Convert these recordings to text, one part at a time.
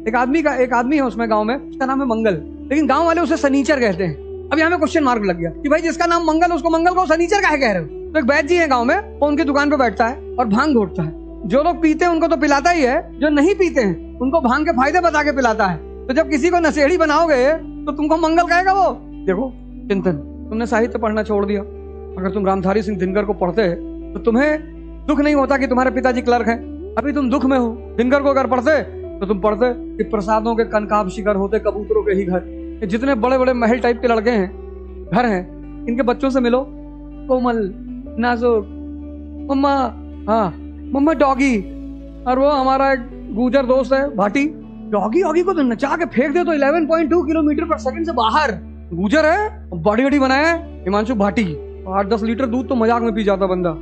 एक आदमी है उसमें गांव में, उसका नाम है मंगल, लेकिन गांव वाले उसे सनीचर कहते हैं। अभी हमें क्वेश्चन मार्क लग गया कि भाई जिसका नाम मंगल उसको मंगल को सनीचर काहे कह रहे हो। तो एक वैद्य जी है गांव में, वो उनकी दुकान पे बैठता है और भांग घोटता है। जो लोग पीते हैं उनको तो पिलाता ही है, जो नहीं पीते हैं उनको भांग के फायदे बता के पिलाता है। तो जब किसी को नशेड़ी बनाओगे तो तुमको मंगल कहेगा वो। देखो चिंतन, तुमने साहित्य पढ़ना छोड़ दिया। अगर तुम रामधारी सिंह दिनकर को पढ़ते तो तुम्हें दुख नहीं होता कि तुम्हारे पिताजी क्लर्क हैं। अभी तुम दुख में हो। दिनकर को अगर पढ़ते तो तुम पढ़ते कि प्रसादों के कनकाब शिखर होते कबूतरों के ही घर। जितने बड़े बड़े महल टाइप के लड़के हैं, घर हैं, इनके बच्चों से मिलो, कोमल, नाजुक, मम्मा, हाँ मम्मा डॉगी। और वो हमारा एक गुजर दोस्त है भाटी, डॉगी को तो नचा के फेंक दे तो 11.2 किलोमीटर पर सेकंड से बाहर। गुजर है, बॉडी वडी बनाया है हिमांशु भाटी, 8-10 लीटर दूध तो मजाक में पी जाता बंदा।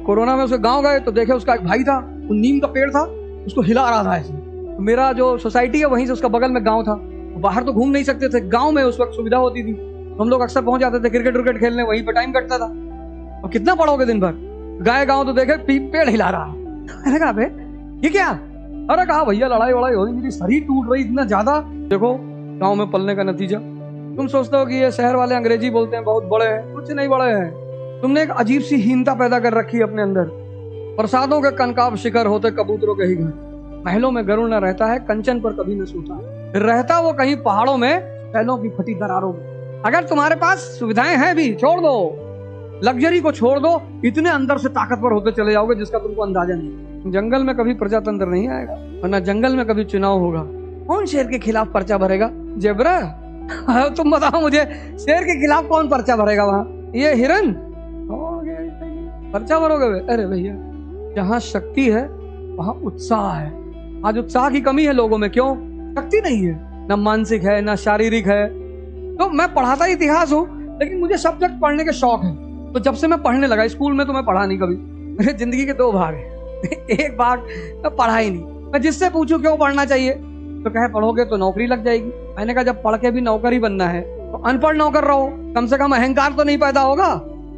कोरोना में उसके गांव गए तो देखे उसका एक भाई था, वो नीम का पेड़ था, उसको हिला रहा था ऐसे। तो मेरा जो सोसाइटी है वहीं से उसका बगल में गांव था, बाहर तो घूम नहीं सकते थे, गांव में उस वक्त सुविधा होती थी, हम लोग अक्सर पहुंच जाते थे क्रिकेट खेलने, वहीं पे टाइम कटता था। और कितना पढ़ोगे दिन भर, गाय गांव तो देखे पेड़ हिला रहा। मैंने कहा ये क्या? अरे कहा भैया लड़ाई वड़ाई हो रही, मेरी शरीर टूट रही इतना ज्यादा। देखो गांव में पलने का नतीजा। तुम सोचते हो कि ये शहर वाले अंग्रेजी बोलते हैं, बहुत बड़े हैं, कुछ नहीं बड़े हैं। तुमने एक अजीब सी हीनता पैदा कर रखी है अपने अंदर। प्रसादों के कनकाब शिखर होते कबूतरों के ही घर। महलों में गरुड़ न रहता है, कंचन पर कभी न सोता, रहता वो कहीं पहाड़ों में फैलों की फटी दरारों में। अगर तुम्हारे पास सुविधाएं हैं भी, छोड़ दो, लग्जरी को छोड़ दो, इतने अंदर से ताकतवर होते चले जाओगे जिसका तुमको अंदाजा नहीं। जंगल में कभी प्रजातंत्र नहीं आएगा, वरना जंगल में कभी चुनाव होगा। कौन शेर के खिलाफ पर्चा भरेगा? जेब्रा? तुम बताओ मुझे, शेर के खिलाफ कौन पर्चा भरेगा? वहां ये हिरन पर्चा भरोगे? अरे भैया, जहाँ शक्ति है वहां उत्साह है। आज उत्साह की कमी है लोगों में। क्यों? शक्ति नहीं है, ना मानसिक है ना शारीरिक है। तो मैं पढ़ाता इतिहास हूँ, लेकिन मुझे सब्जेक्ट पढ़ने के शौक है। तो जब से मैं पढ़ने लगा, स्कूल में तो मैं पढ़ा नहीं कभी, मेरे जिंदगी के 2 भाग है। एक भाग मैं पढ़ा ही नहीं। मैं जिससे पूछूं क्यों पढ़ना चाहिए तो कहे पढ़ोगे तो नौकरी लग जाएगी। मैंने कहा जब पढ़ के भी नौकर ही बनना है तो अनपढ़ नौकर रहो, कम से कम अहंकार तो नहीं पैदा होगा।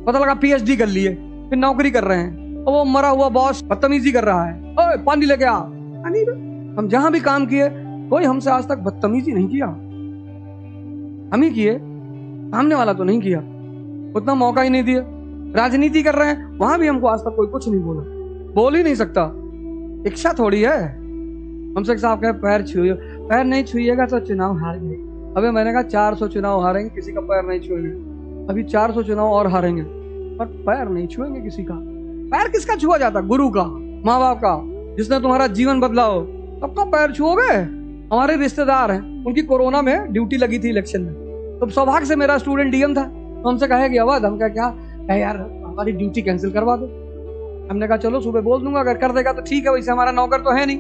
पता लगा PhD कर लिए फिर नौकरी कर रहे हैं, और वो मरा हुआ बॉस बदतमीजी कर रहा है, ओए पानी लेके आ। हम जहां भी काम किए कोई हमसे आज तक बदतमीजी नहीं किया, हम ही किए, सामने वाला तो नहीं किया, उतना मौका ही नहीं दिया। राजनीति कर रहे हैं, वहां भी हमको आज तक कोई कुछ नहीं बोला, बोल ही नहीं सकता। इच्छा थोड़ी है। हमसे साहब कहे पैर छुइए, पैर नहीं छुइएगा तो चुनाव हार गए। अबे मैंने कहा 400 चुनाव हारेंगे, किसी का पैर नहीं छुएंगे। अभी 400 चुनाव और हारेंगे और पैर नहीं छुएंगे किसी का। पैर किसका छुआ जाता? गुरु का, माँ बाप का, जिसने तुम्हारा जीवन बदला हो, सबका पैर छुओगे? हमारे रिश्तेदार हैं, उनकी कोरोना में ड्यूटी लगी थी इलेक्शन में, तो सौभाग्य से मेरा स्टूडेंट DM था, तो हमसे कहे कि अवध, हम क्या यार हमारी ड्यूटी कैंसिल करवा दो। हमने कहा चलो सुबह बोल दूंगा, अगर कर देगा तो ठीक है, वैसे हमारा नौकर तो है नहीं,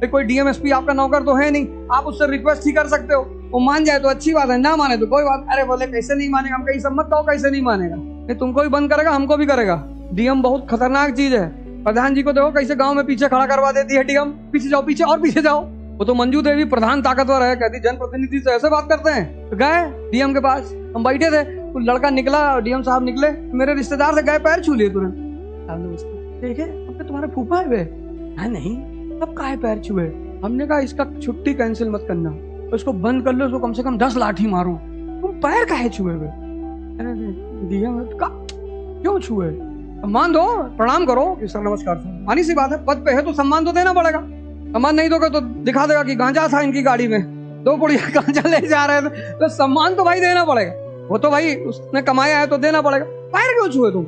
कोई DM SP आपका नौकर तो है नहीं, आप उससे रिक्वेस्ट ही कर सकते हो, वो मान जाए तो अच्छी बात है, ना माने तो कोई बात। अरे बोले कैसे नहीं मानेगा? हम कहीं सम्मत कहो कैसे नहीं मानेगा, नहीं तुमको भी बंद करेगा हमको भी करेगा। DM बहुत खतरनाक चीज है। प्रधान जी को देखो कैसे गांव में पीछे खड़ा करवा देती है DM, पीछे जाओ पीछे और पीछे जाओ। वो तो मंजू देवी प्रधान ताकतवर है, कहती जनप्रतिनिधि से ऐसे बात करते हैं। तो गए DM के पास, हम बैठे थे, तो लड़का निकला, DM साहब निकले, मेरे रिश्तेदार से गए, पैर छू लिए तुरंत। देखे अब तुम्हारे फूफा है वे? नहीं, अब काहे पैर छुए? हमने कहा इसका छुट्टी कैंसिल मत करना, उसको बंद कर लो, उसको कम से कम 10 लाठी मारो, तुम पैर काहे छुए हुए? DM क्यों छुए? सम्मान दो, प्रणाम करो कि सर नमस्कार। मानी सी बात है, पद पे है तो सम्मान तो देना पड़ेगा। सम्मान नहीं दोगे तो दिखा देगा कि गांजा था इनकी गाड़ी में, 2 पुड़िया गांजा ले जा रहे थे, तो सम्मान तो भाई देना पड़ेगा। वो तो भाई उसने कमाया है तो देना पड़ेगा। पैर क्यों छुए तुम?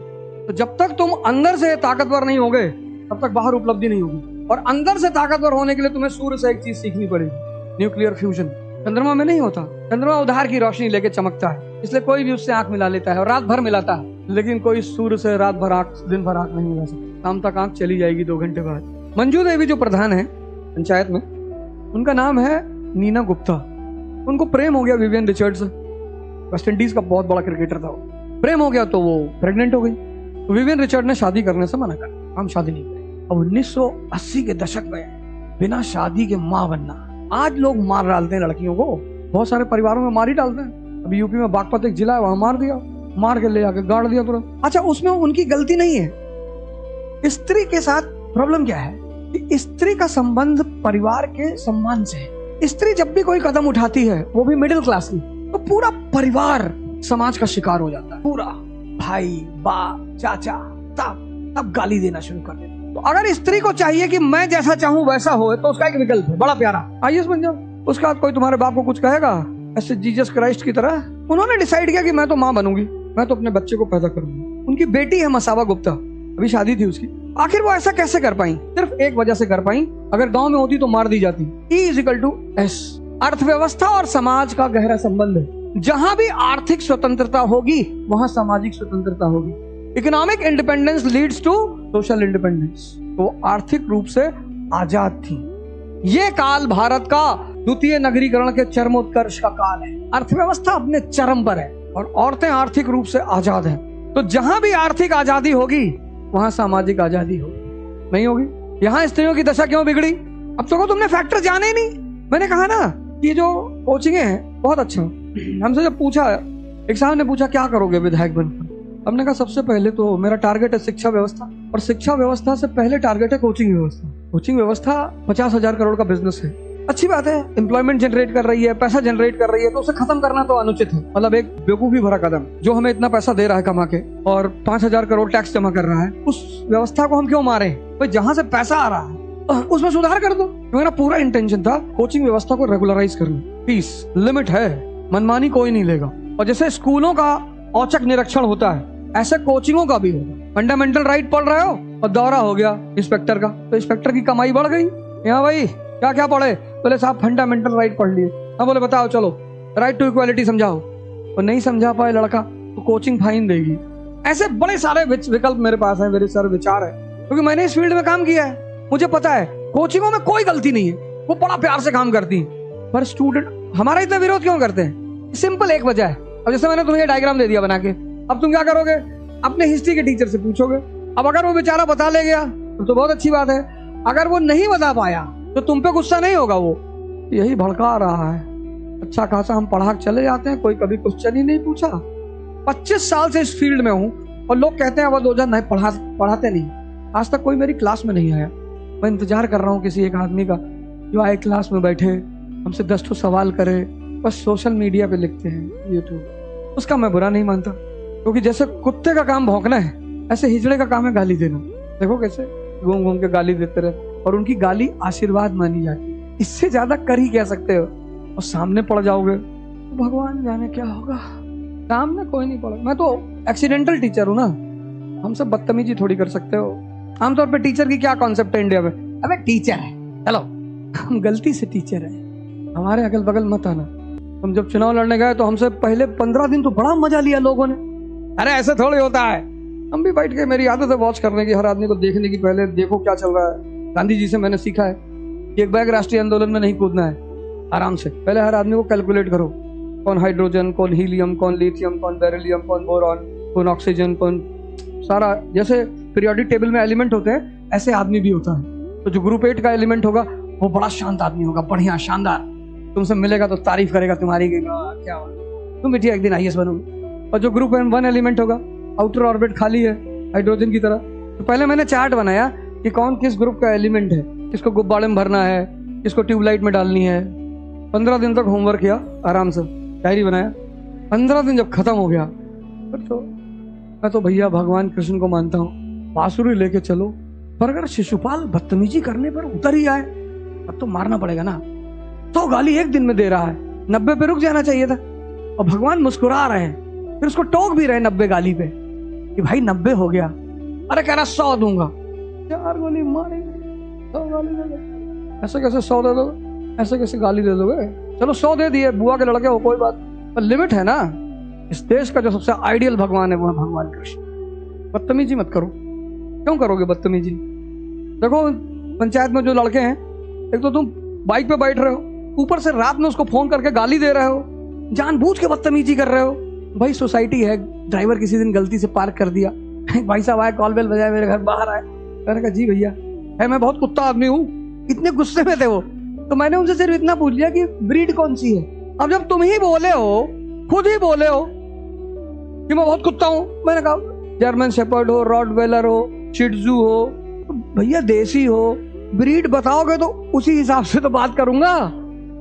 तो जब तक तुम अंदर से ताकतवर नहीं होगे तब तक बाहर उपलब्धि नहीं होगी। और अंदर से ताकतवर होने के लिए तुम्हें सूर्य से एक चीज सीखनी पड़ेगी, न्यूक्लियर फ्यूजन। चंद्रमा में नहीं होता, चंद्रमा उधार की रोशनी लेके चमकता है, इसलिए कोई भी उससे आंख मिला लेता है और रात भर मिलाता है, लेकिन कोई सूर्य से रात भर आंख, दिन भर आंख नहीं मिला सकता। शाम तक आंख चली जाएगी 2 घंटे बाद। मंजू देवी जो प्रधान है पंचायत में, उनका नाम है नीना गुप्ता। उनको प्रेम हो गया विवियन रिचर्ड से, वेस्ट इंडीज का बहुत बड़ा क्रिकेटर था वो। प्रेम हो गया तो वो प्रेग्नेंट हो गई, तो विवियन रिचर्ड ने शादी करने से मना कर, हम शादी नहीं करें। अब 1980 के दशक में बिना शादी के माँ बनना, आज लोग मार डालते हैं लड़कियों को, बहुत सारे परिवारों में मार ही डालते हैं। अभी यूपी में बागपत एक जिला है, वहां मार दिया, मार के ले आके गाड़ दिया तुरंत। अच्छा, उसमें उनकी गलती नहीं है। स्त्री के साथ प्रॉब्लम क्या है कि स्त्री का संबंध परिवार के सम्मान से है। स्त्री जब भी कोई कदम उठाती है, वो भी मिडिल क्लास की, तो पूरा परिवार समाज का शिकार हो जाता है। पूरा भाई, बाप, चाचा सब गाली देना शुरू कर देते। तो अगर स्त्री को चाहिए कि मैं जैसा चाहूं वैसा हो, तो उसका एक विकल्प है बड़ा प्यारा, आईएएस बन जाओ। उसके बाद कोई तुम्हारे बाप को कुछ कहेगा ऐसे जीसस क्राइस्ट की तरह, उन्होंने डिसाइड किया कि मैं तो माँ बनूंगी, मैं तो अपने बच्चे को पैदा करूंगी। उनकी बेटी है मसावा गुप्ता, अभी शादी थी उसकी। आखिर वो ऐसा कैसे कर पाई? सिर्फ एक वजह से कर पाई, अगर गांव में होती तो मार दी जाती। E=S। अर्थव्यवस्था और समाज का गहरा संबंध है। जहां भी आर्थिक स्वतंत्रता होगी, वहां सामाजिक स्वतंत्रता होगी। Economic independence leads to social independence. तो आर्थिक रूप से आजाद थी। ये काल भारत का द्वितीय नगरीकरण के चरमोत्कर्ष का काल है। अर्थव्यवस्था अपने चरम पर है और औरतें आर्थिक रूप से आजाद हैं। तो जहां भी आर्थिक आजादी होगी, वहां सामाजिक आजादी होगी। नहीं होगी? यहाँ स्त्रियों की दशा क्यों बिगड़ी? अब तो तुमने फैक्टर जाने ही नहीं। मैंने कहा ना कि जो कोचिंग है बहुत अच्छा। हमसे जब पूछा, एक साहब ने पूछा क्या करोगे विधायक बनकर, हमने कहा सबसे पहले तो मेरा टारगेट है शिक्षा व्यवस्था, और शिक्षा व्यवस्था से पहले टारगेट है कोचिंग व्यवस्था। कोचिंग व्यवस्था 50,000 करोड़ का बिजनेस है, अच्छी बात है, एम्प्लॉयमेंट जनरेट कर रही है, पैसा जनरेट कर रही है, तो उसे खत्म करना तो अनुचित है। मतलब एक बेवकूफी भरा कदम, जो हमें इतना पैसा दे रहा है कमा के और 5,000 करोड़ टैक्स जमा कर रहा है, उस व्यवस्था को हम क्यों मारे? भाई जहां से पैसा आ रहा है उसमें सुधार कर दो। मेरा पूरा इंटेंशन था कोचिंग व्यवस्था को रेगुलराइज करना। फीस लिमिट है, मनमानी कोई नहीं लेगा। और जैसे स्कूलों का औचक निरीक्षण होता है, ऐसे कोचिंगों का भी होगा। फंडामेंटल राइट पढ़ रहे हो और दौरा हो गया इंस्पेक्टर का, तो इंस्पेक्टर की कमाई बढ़ गई। यहाँ भाई क्या क्या पढ़े? बोले साहब फंडामेंटल राइट पढ़ लिए। हाँ बोले बताओ, चलो राइट टू इक्वालिटी समझाओ। और नहीं समझा पाए लड़का तो कोचिंग फाइन देगी। ऐसे बड़े सारे विकल्प मेरे पास है, मेरे सारे विचार है, क्योंकि मैंने इस फील्ड में काम किया है। मुझे पता है कोचिंगों में कोई गलती नहीं है, वो बड़ा प्यार से काम करती है। पर स्टूडेंट हमारा इतना विरोध क्यों करते हैं? सिंपल एक वजह है। अब जैसे मैंने तुम्हें डायग्राम दे दिया बना के, अब तुम क्या करोगे? अपने हिस्ट्री के टीचर से पूछोगे। अब अगर वो बेचारा बता ले गया तो बहुत अच्छी बात है, अगर वो नहीं बता पाया तो तुम पे गुस्सा नहीं होगा, वो यही भड़का रहा है। अच्छा खासा हम पढ़ा चले जाते हैं, कोई कभी क्वेश्चन ही नहीं पूछा। 25 साल से इस फील्ड में हूँ और लोग कहते हैं अवध ओझा नहीं पढ़ाते नहीं। आज तक कोई मेरी क्लास में नहीं आया। मैं इंतजार कर रहा हूँ किसी एक आदमी का जो आए क्लास में बैठे, हमसे 10 ठो सवाल करे। बस सोशल मीडिया पे लिखते हैं यूट्यूब, उसका मैं बुरा नहीं मानता, क्योंकि जैसे कुत्ते का काम भौंकना है, ऐसे हिजड़े का काम है गाली देना। देखो कैसे घूम घूम के गाली देते रहे, और उनकी गाली आशीर्वाद मानी जाती है। इससे ज्यादा कर ही क्या सकते हो? और सामने पड़ जाओगे तो भगवान जाने क्या होगा। सामने कोई नहीं पड़ा। मैं तो एक्सीडेंटल टीचर हूँ ना, हमसे बदतमीजी थोड़ी कर सकते हो। आमतौर पे टीचर की क्या कॉन्सेप्ट है इंडिया में? अबे टीचर है, चलो हम गलती से टीचर है, हमारे अगल बगल मत आना। हम जब चुनाव लड़ने गए तो हमसे पहले 15 दिन तो बड़ा मजा लिया लोगों ने। अरे ऐसे थोड़ी होता है। हम भी बैठ के, मेरी आदत है वॉच करने की, हर आदमी को देखने की, पहले देखो क्या चल रहा है। गांधी जी से मैंने सीखा है कि एक बैग राष्ट्रीय आंदोलन में नहीं कूदना है, आराम से पहले हर आदमी को कैलकुलेट करो, कौन हाइड्रोजन, कौन हीलियम, कौन लिथियम, कौन बेरिलियम, कौन बोरॉन, कौन ऑक्सीजन, कौन सारा। जैसे पीरियोडिक टेबल में एलिमेंट होते हैं, ऐसे आदमी भी होता है। तो जो ग्रुप 8 का एलिमेंट होगा वो बड़ा शांत आदमी होगा, बढ़िया शानदार, तुमसे मिलेगा तो तारीफ करेगा तुम्हारी कि क्या तुम बेटी एक दिन आईएएस बनोगे। और जो ग्रुप 1 एलिमेंट होगा, आउटर ऑर्बिट खाली है हाइड्रोजन की तरह। तो पहले मैंने चार्ट बनाया कि कौन किस ग्रुप का एलिमेंट है, किसको गुब्बारे में भरना है, किसको ट्यूबलाइट में डालनी है। 15 दिन तक होमवर्क किया आराम से, डायरी बनाया। 15 दिन जब खत्म हो गया तो मैं तो भैया भगवान कृष्ण को मानता हूँ, बांसुरी लेके चलो, पर अगर शिशुपाल बदतमीजी करने पर उतर ही आए तब तो मारना पड़ेगा ना। तो गाली एक दिन में दे रहा है, 90 पे रुक जाना चाहिए था। और भगवान मुस्कुरा रहे हैं, फिर उसको टोक भी रहे 90 गाली पे कि भाई 90 हो गया। अरे कह रहा 100 दूंगा, 4 गोली मारेंगे, 100 गाली दे दो। ऐसे कैसे 100 दे दोगे? ऐसे कैसे गाली दे दोगे? चलो 100 दे दिए, बुआ के लड़के हो, कोई बात, पर लिमिट है ना। इस देश का जो सबसे आइडियल भगवान है वो है भगवान कृष्ण। बदतमीजी मत करो। क्यों करोगे बदतमीजी? देखो पंचायत में जो लड़के हैं, एक तो तुम बाइक पे बैठ रहे हो, ऊपर से रात में उसको फोन करके गाली दे रहे हो, जानबूझ के बदतमीजी कर रहे हो। भाई सोसाइटी है, ड्राइवर किसी दिन गलती से पार्क कर दिया, भाई साहब आए, कॉल बेल बजाए, मेरे घर बाहर आए, मैंने कहा जी भैया है, मैं बहुत कुत्ता आदमी हूँ। इतने गुस्से में थे वो, तो मैंने उनसे सिर्फ इतना पूछ लिया कि ब्रीड कौन सी है। अब जब तुम ही बोले हो, खुद ही बोले हो कि मैं बहुत कुत्ता हूँ, मैंने कहा जर्मन शेपर्ड हो, रॉटवेलर हो, शिट्जू हो, तो भैया देसी हो, ब्रीड बताओगे तो उसी हिसाब से तो बात करूंगा।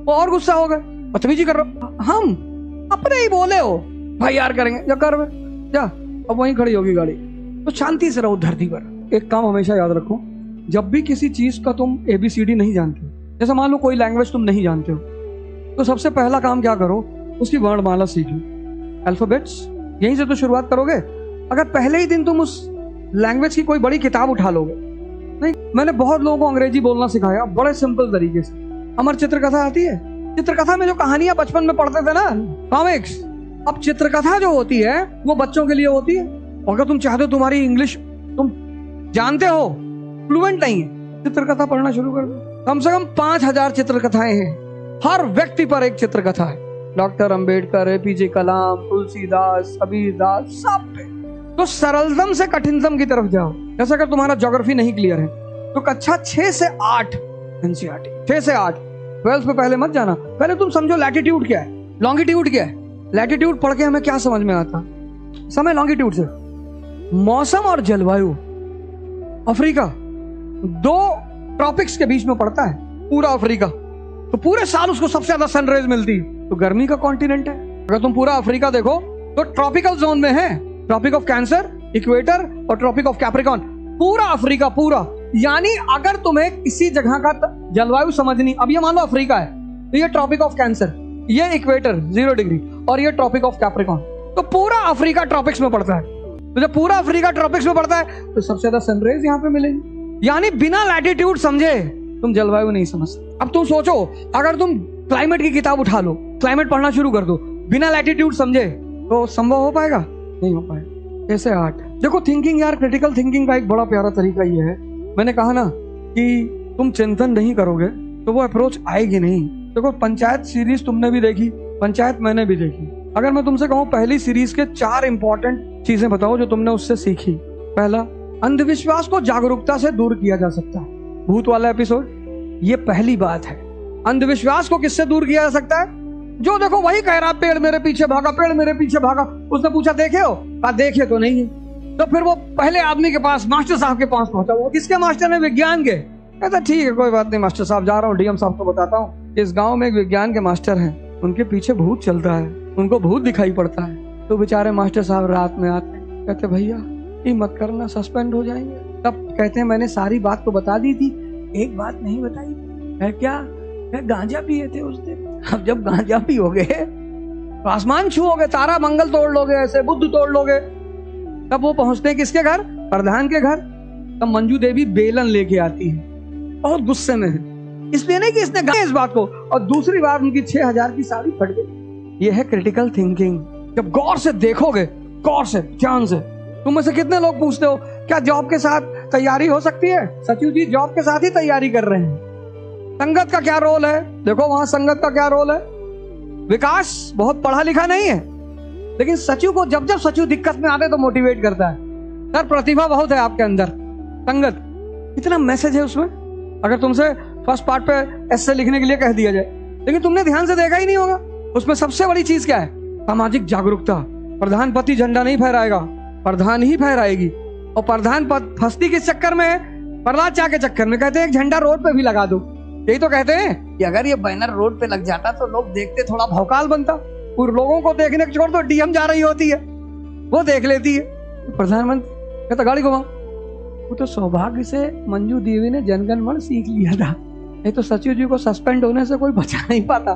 वो और गुस्सा हो गए, बदतमीजी कर रहे हो, हम अपने ही बोले हो भाई यार करेंगे, जा कर जा, अब वहीं खड़ी होगी गाड़ी। तो शांति से रहो धरती पर। एक काम हमेशा याद रखो, जब भी किसी चीज का तुम ABCD नहीं जानते, जैसे मान लो कोई लैंग्वेज तुम नहीं जानते हो, तो सबसे पहला काम क्या करो, उसकी वर्णमाला सीख लो, अल्फाबेट्स, यहीं से तो शुरुआत करोगे। अगर पहले ही दिन तुम उस लैंग्वेज की कोई बड़ी किताब उठा लोगे, नहीं, मैंने बहुत लोगों को अंग्रेजी बोलना सिखाया बड़े सिंपल तरीके से। अमर चित्रकथा आती है, चित्रकथा में जो कहानियां बचपन में पढ़ते थे ना, कॉमिक्स, अब चित्रकथा जो होती है वो बच्चों के लिए होती है। अगर तुम चाहते हो तुम्हारी इंग्लिश तुम जानते हो, फ्लुएंट नहीं है, चित्रकथा पढ़ना शुरू कर दो। कम से कम 5000 चित्रकथाएं हैं, हर व्यक्ति पर एक चित्रकथा है। डॉक्टर अंबेडकर, APJ कलाम, तुलसीदास, कबीरदास, सब पे। तो सरलतम से कठिनतम की तरफ जाओ। जैसे अगर तुम्हारा ज्योग्राफी नहीं क्लियर है तो कक्षा 6 से 8 NCERT, 6 से 8, 12th पे पहले मत जाना। पहले तुम समझो लैटिट्यूड क्या है, लॉन्गिट्यूड क्या है। लैटिट्यूड पढ़ के हमें क्या समझ में आता, समय लॉन्गिट्यूड से मौसम और जलवायु। अफ्रीका 2 ट्रॉपिक्स के बीच में पड़ता है, पूरा अफ्रीका, तो पूरे साल उसको सबसे ज्यादा सनरेज मिलती है, तो गर्मी का कॉन्टिनेंट है। अगर तुम पूरा अफ्रीका देखो तो ट्रॉपिकल जोन में है, ट्रॉपिक ऑफ कैंसर, इक्वेटर और ट्रॉपिक ऑफ कैप्रिकॉन, पूरा अफ्रीका पूरा। यानी अगर तुम्हें किसी जगह का जलवायु समझनी, अब ये मान लो अफ्रीका है, तो ये ट्रॉपिक ऑफ कैंसर, ये इक्वेटर 0 डिग्री और ये ट्रॉपिक ऑफ कैप्रिकॉन, तो पूरा अफ्रीका ट्रॉपिक्स में पड़ता है। तो जब पूरा अफ्रीका ट्रॉपिक्स में पड़ता है तो सबसे ज्यादा सनरेज यहाँ पे मिलेगी। यानी बिना लैटिट्यूड समझे तुम जलवायु नहीं समझते। अब तुम सोचो, अगर तुम क्लाइमेट की किताब उठा लो, क्लाइमेट पढ़ना शुरू कर दो बिना लैटिट्यूड समझे, तो संभव हो पाएगा? नहीं हो पाएगा। कैसे 8 देखो, थिंकिंग यार, क्रिटिकल थिंकिंग का एक बड़ा प्यारा तरीका ये है, मैंने कहा ना कि तुम चिंतन नहीं करोगे तो वो अप्रोच आएगी नहीं। देखो पंचायत सीरीज तुमने भी देखी, पंचायत मैंने भी देखी। अगर मैं तुमसे कहूँ पहली सीरीज के 4 इंपॉर्टेंट चीजें बताओ जो तुमने उससे सीखी। पहला, अंधविश्वास को जागरूकता से दूर किया जा सकता है, भूत वाला एपिसोड, ये पहली बात है। अंधविश्वास को किससे दूर किया जा सकता है? जो देखो वही कह रहा पेड़ मेरे पीछे भागा, पेड़ मेरे पीछे भागा। उसने पूछा देखे हो? कहा देखे तो नहीं है। तो फिर वो पहले आदमी के पास, मास्टर साहब के पास पहुंचा। वो किसके मास्टर ने? विज्ञान के। कहता ठीक है कोई बात नहीं मास्टर साहब, जा रहा हूँ DM साहब को बताता हूँ इस गांव में एक विज्ञान के मास्टर हैं, उनके पीछे भूत चल रहा है, उनको भूत दिखाई पड़ता है। तो बेचारे मास्टर साहब रात में आते, कहते भैया ये मत करना, सस्पेंड हो जाएंगे। तब कहते हैं मैंने सारी बात तो बता दी थी, एक बात नहीं बताई है। क्या? गांजा पिए थे उस दिन। अब जब गांजा पियोगे तो आसमान छूओगे, तारा मंगल तोड़ लोगे, ऐसे बुद्ध तोड़ लोगे। तब वो पहुंचते हैं किसके घर? प्रधान के घर। तब मंजू देवी बेलन लेके आती है, बहुत गुस्से में है, इसलिए नहीं कि इसने गाया इस बात को, और दूसरी बार उनकी 6000 की साड़ी फट गई। ये है क्रिटिकल थिंकिंग। जब गौर से देखोगे, गौर से, ध्यान से। तुम में से कितने लोग पूछते हो क्या जॉब के साथ तैयारी हो सकती है? सचिव जी जॉब के साथ ही तैयारी कर रहे हैं। संगत का क्या रोल है? देखो वहां संगत का क्या रोल है। विकास बहुत पढ़ा लिखा नहीं है, लेकिन सचिव को जब जब सचिव दिक्कत में आते तो मोटिवेट करता है, सर प्रतिभा बहुत है आपके अंदर। संगत कितना मैसेज है उसमें। अगर तुमसे फर्स्ट पार्ट पे ऐसे लिखने के लिए कह दिया जाए, लेकिन तुमने ध्यान से देखा ही नहीं होगा। उसमें सबसे बड़ी चीज क्या है? सामाजिक जागरूकता। प्रधानपति झंडा नहीं फहराएगा, प्रधान ही फहराएगी। और प्रधान पद फंसती किस चक्कर में है? प्रहलाद चा के चक्कर में। कहते हैं एक झंडा रोड पे भी लगा दो। यही तो कहते हैं कि अगर ये बैनर रोड पे लग जाता तो लोग देखते, थोड़ा भौकाल बनता। और लोगों को देखने को छोड़ तो DM जा रही होती है, वो देख लेती है। प्रधानमंत्री कहता गाड़ी घुमाओ। वो तो सौभाग्य से मंजू देवी ने जनगण मन सीख लिया था, नहीं तो सचिव जी को सस्पेंड होने से कोई बचा नहीं पाता।